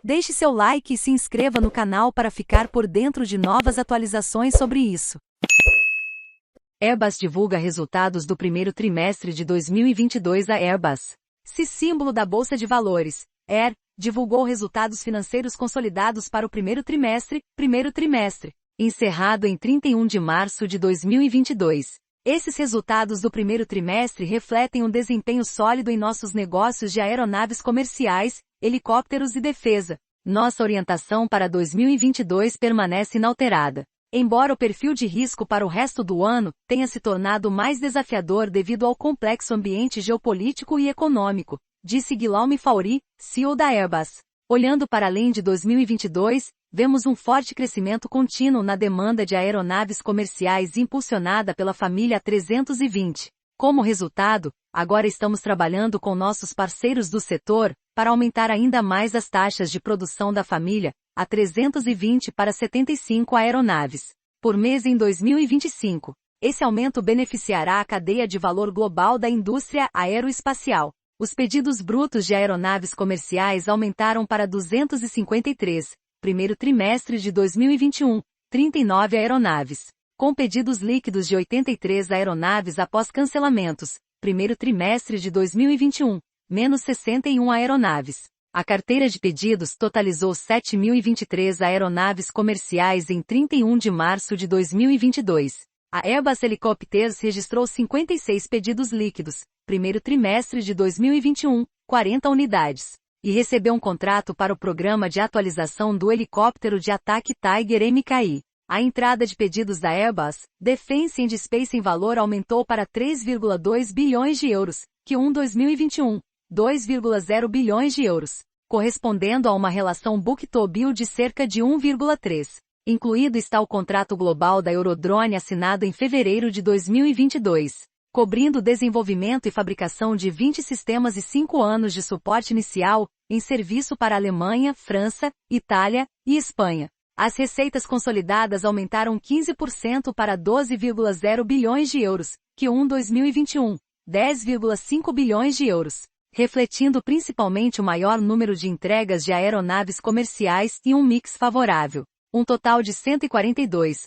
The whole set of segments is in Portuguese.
Deixe seu like e se inscreva no canal para ficar por dentro de novas atualizações sobre isso. Airbus divulga resultados do primeiro trimestre de 2022. A Airbus, símbolo da Bolsa de Valores, AIR, divulgou resultados financeiros consolidados para o primeiro trimestre, encerrado em 31 de março de 2022. Esses resultados do primeiro trimestre refletem um desempenho sólido em nossos negócios de aeronaves comerciais, helicópteros e defesa. Nossa orientação para 2022 permanece inalterada. Embora o perfil de risco para o resto do ano tenha se tornado mais desafiador devido ao complexo ambiente geopolítico e econômico, disse Guillaume Faury, CEO da Airbus. Olhando para além de 2022, vemos um forte crescimento contínuo na demanda de aeronaves comerciais impulsionada pela família A320. Como resultado, agora estamos trabalhando com nossos parceiros do setor para aumentar ainda mais as taxas de produção da família A320 para 75 aeronaves por mês em 2025. Esse aumento beneficiará a cadeia de valor global da indústria aeroespacial. Os pedidos brutos de aeronaves comerciais aumentaram para 253, primeiro trimestre de 2021, 39 aeronaves, com pedidos líquidos de 83 aeronaves após cancelamentos, primeiro trimestre de 2021, menos 61 aeronaves. A carteira de pedidos totalizou 7.023 aeronaves comerciais em 31 de março de 2022. A Airbus Helicopters registrou 56 pedidos líquidos, primeiro trimestre de 2021, 40 unidades, e recebeu um contrato para o programa de atualização do helicóptero de ataque Tiger MKI. A entrada de pedidos da Airbus, Defence and Space em valor aumentou para 3,2 bilhões de euros, Q1 2021, 2,0 bilhões de euros, correspondendo a uma relação book-to-bill de cerca de 1,3. Incluído está o contrato global da Eurodrone assinado em fevereiro de 2022, cobrindo o desenvolvimento e fabricação de 20 sistemas e 5 anos de suporte inicial, em serviço para Alemanha, França, Itália e Espanha. As receitas consolidadas aumentaram 15% para 12,0 bilhões de euros, Q1 2021, 10,5 bilhões de euros, refletindo principalmente o maior número de entregas de aeronaves comerciais e um mix favorável. Um total de 142,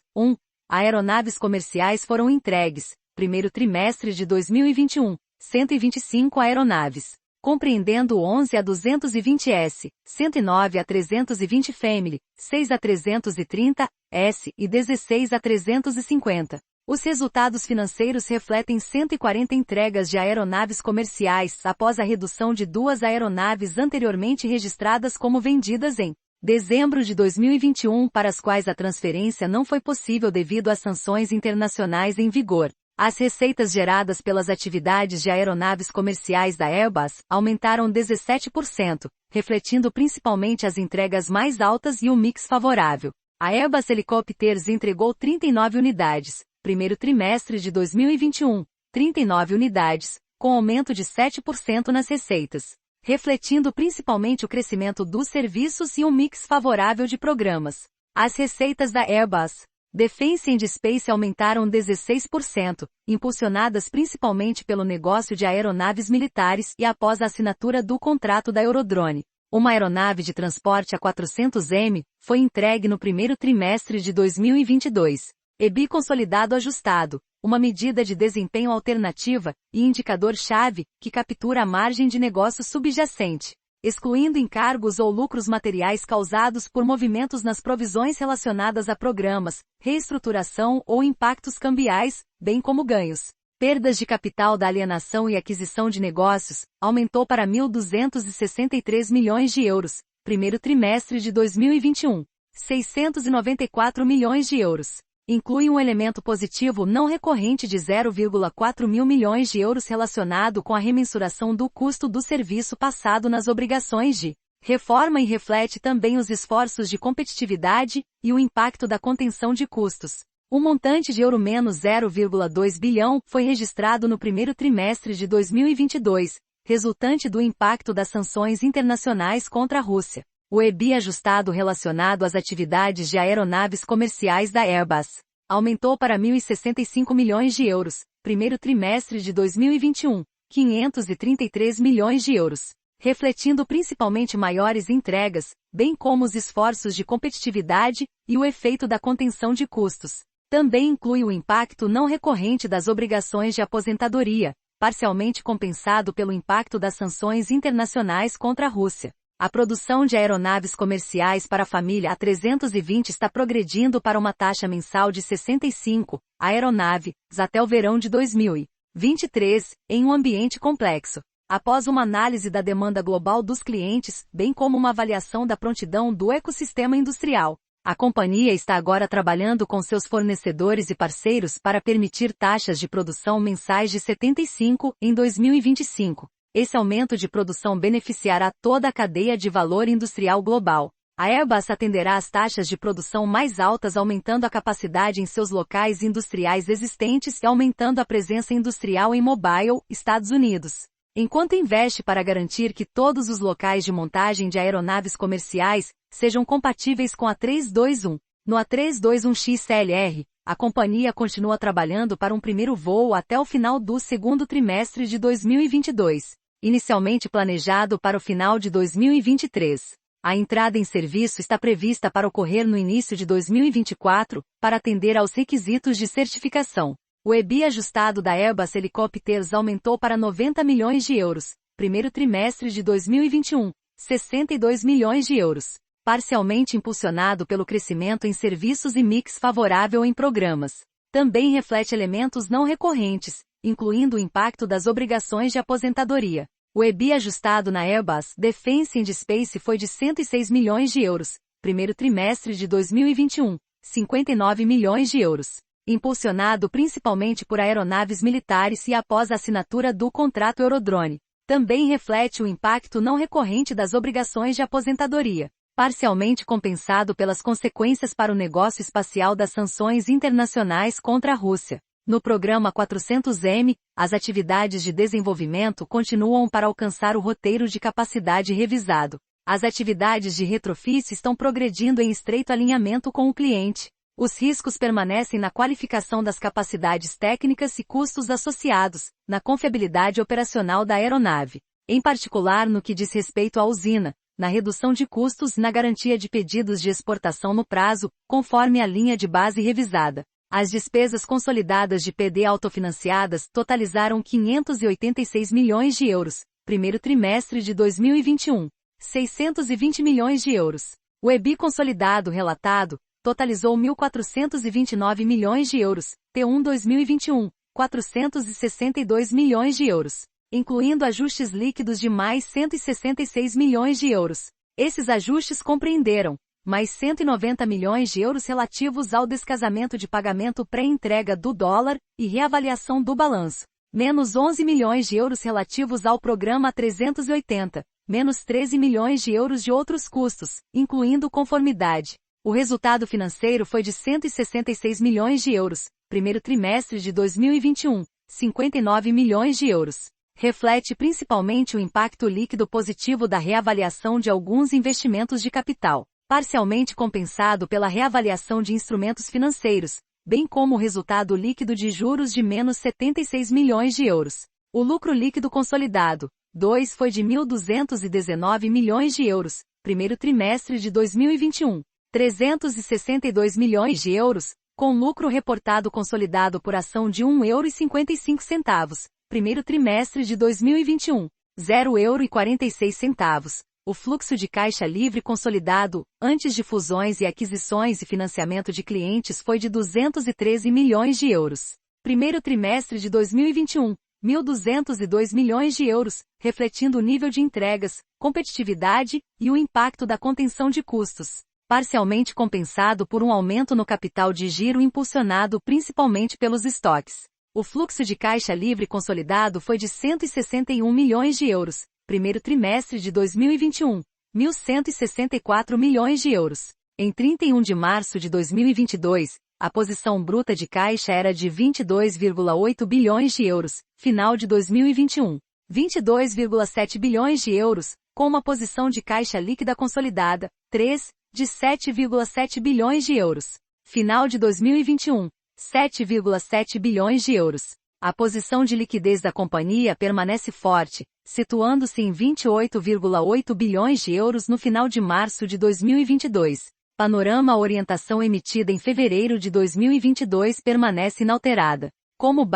aeronaves comerciais foram entregues, primeiro trimestre de 2021, 125 aeronaves, compreendendo 11 A220S, 109 A320 Family, 6 A330S e 16 A350. Os resultados financeiros refletem 140 entregas de aeronaves comerciais após a redução de 2 aeronaves anteriormente registradas como vendidas em dezembro de 2021 para as quais a transferência não foi possível devido às sanções internacionais em vigor. As receitas geradas pelas atividades de aeronaves comerciais da Airbus aumentaram 17%, refletindo principalmente as entregas mais altas e o mix favorável. A Airbus Helicopters entregou 39 unidades, primeiro trimestre de 2021, 39 unidades, com aumento de 7% nas receitas, refletindo principalmente o crescimento dos serviços e um mix favorável de programas. As receitas da Airbus Defence and Space aumentaram 16%, impulsionadas principalmente pelo negócio de aeronaves militares e após a assinatura do contrato da Eurodrone. Uma aeronave de transporte A400M foi entregue no primeiro trimestre de 2022. EBI consolidado ajustado, uma medida de desempenho alternativa e indicador-chave que captura a margem de negócio subjacente, excluindo encargos ou lucros materiais causados por movimentos nas provisões relacionadas a programas, reestruturação ou impactos cambiais, bem como ganhos. Perdas de capital da alienação e aquisição de negócios, aumentou para 1.263 milhões de euros, primeiro trimestre de 2021, 694 milhões de euros. Inclui um elemento positivo não recorrente de 0,4 mil milhões de euros relacionado com a remensuração do custo do serviço passado nas obrigações de reforma e reflete também os esforços de competitividade e o impacto da contenção de custos. O montante de €0,2 bilhão foi registrado no primeiro trimestre de 2022, resultante do impacto das sanções internacionais contra a Rússia. O EBI ajustado relacionado às atividades de aeronaves comerciais da Airbus aumentou para 1.065 milhões de euros, primeiro trimestre de 2021, 533 milhões de euros, refletindo principalmente maiores entregas, bem como os esforços de competitividade e o efeito da contenção de custos. Também inclui o impacto não recorrente das obrigações de aposentadoria, parcialmente compensado pelo impacto das sanções internacionais contra a Rússia. A produção de aeronaves comerciais para a família A320 está progredindo para uma taxa mensal de 65 aeronaves até o verão de 2023, em um ambiente complexo. Após uma análise da demanda global dos clientes, bem como uma avaliação da prontidão do ecossistema industrial, a companhia está agora trabalhando com seus fornecedores e parceiros para permitir taxas de produção mensais de 75 em 2025. Esse aumento de produção beneficiará toda a cadeia de valor industrial global. A Airbus atenderá às taxas de produção mais altas, aumentando a capacidade em seus locais industriais existentes e aumentando a presença industrial em Mobile, Estados Unidos. Enquanto investe para garantir que todos os locais de montagem de aeronaves comerciais sejam compatíveis com a A321. No A321XLR, a companhia continua trabalhando para um primeiro voo até o final do segundo trimestre de 2022, inicialmente planejado para o final de 2023. A entrada em serviço está prevista para ocorrer no início de 2024, para atender aos requisitos de certificação. O EBI ajustado da Airbus Helicopters aumentou para 90 milhões de euros, primeiro trimestre de 2021, 62 milhões de euros, parcialmente impulsionado pelo crescimento em serviços e mix favorável em programas. Também reflete elementos não recorrentes, incluindo o impacto das obrigações de aposentadoria. O EBI ajustado na Airbus Defence and Space foi de 106 milhões de euros, primeiro trimestre de 2021, 59 milhões de euros. Impulsionado principalmente por aeronaves militares e após a assinatura do contrato Eurodrone. Também reflete o impacto não recorrente das obrigações de aposentadoria, parcialmente compensado pelas consequências para o negócio espacial das sanções internacionais contra a Rússia. No programa 400M, as atividades de desenvolvimento continuam para alcançar o roteiro de capacidade revisado. As atividades de retrofit estão progredindo em estreito alinhamento com o cliente. Os riscos permanecem na qualificação das capacidades técnicas e custos associados, na confiabilidade operacional da aeronave, em particular no que diz respeito à usina, na redução de custos e na garantia de pedidos de exportação no prazo, conforme a linha de base revisada. As despesas consolidadas de PD autofinanciadas totalizaram 586 milhões de euros, primeiro trimestre de 2021, 620 milhões de euros. O EBI consolidado relatado totalizou 1.429 milhões de euros, T1 2021, 462 milhões de euros, incluindo ajustes líquidos de mais 166 milhões de euros. Esses ajustes compreenderam mais 190 milhões de euros relativos ao descasamento de pagamento pré-entrega do dólar e reavaliação do balanço, menos 11 milhões de euros relativos ao programa 380, menos 13 milhões de euros de outros custos, incluindo conformidade. O resultado financeiro foi de 166 milhões de euros, primeiro trimestre de 2021, 59 milhões de euros. Reflete principalmente o impacto líquido positivo da reavaliação de alguns investimentos de capital, parcialmente compensado pela reavaliação de instrumentos financeiros, bem como o resultado líquido de juros de menos 76 milhões de euros. O lucro líquido consolidado, 2, foi de 1.219 milhões de euros, primeiro trimestre de 2021. 362 milhões de euros, com lucro reportado consolidado por ação de €1,55, primeiro trimestre de 2021, €0,46. O fluxo de caixa livre consolidado, antes de fusões e aquisições e financiamento de clientes foi de 213 milhões de euros. Primeiro trimestre de 2021, 1.202 milhões de euros, refletindo o nível de entregas, competitividade e o impacto da contenção de custos, parcialmente compensado por um aumento no capital de giro impulsionado principalmente pelos estoques. O fluxo de caixa livre consolidado foi de 161 milhões de euros, primeiro trimestre de 2021, 1.164 milhões de euros. Em 31 de março de 2022, a posição bruta de caixa era de 22,8 bilhões de euros, final de 2021, 22,7 bilhões de euros, com uma posição de caixa líquida consolidada, 3, de 7,7 bilhões de euros. Final de 2021, 7,7 bilhões de euros. A posição de liquidez da companhia permanece forte, situando-se em 28,8 bilhões de euros no final de março de 2022. Panorama: a orientação emitida em fevereiro de 2022 permanece inalterada. Como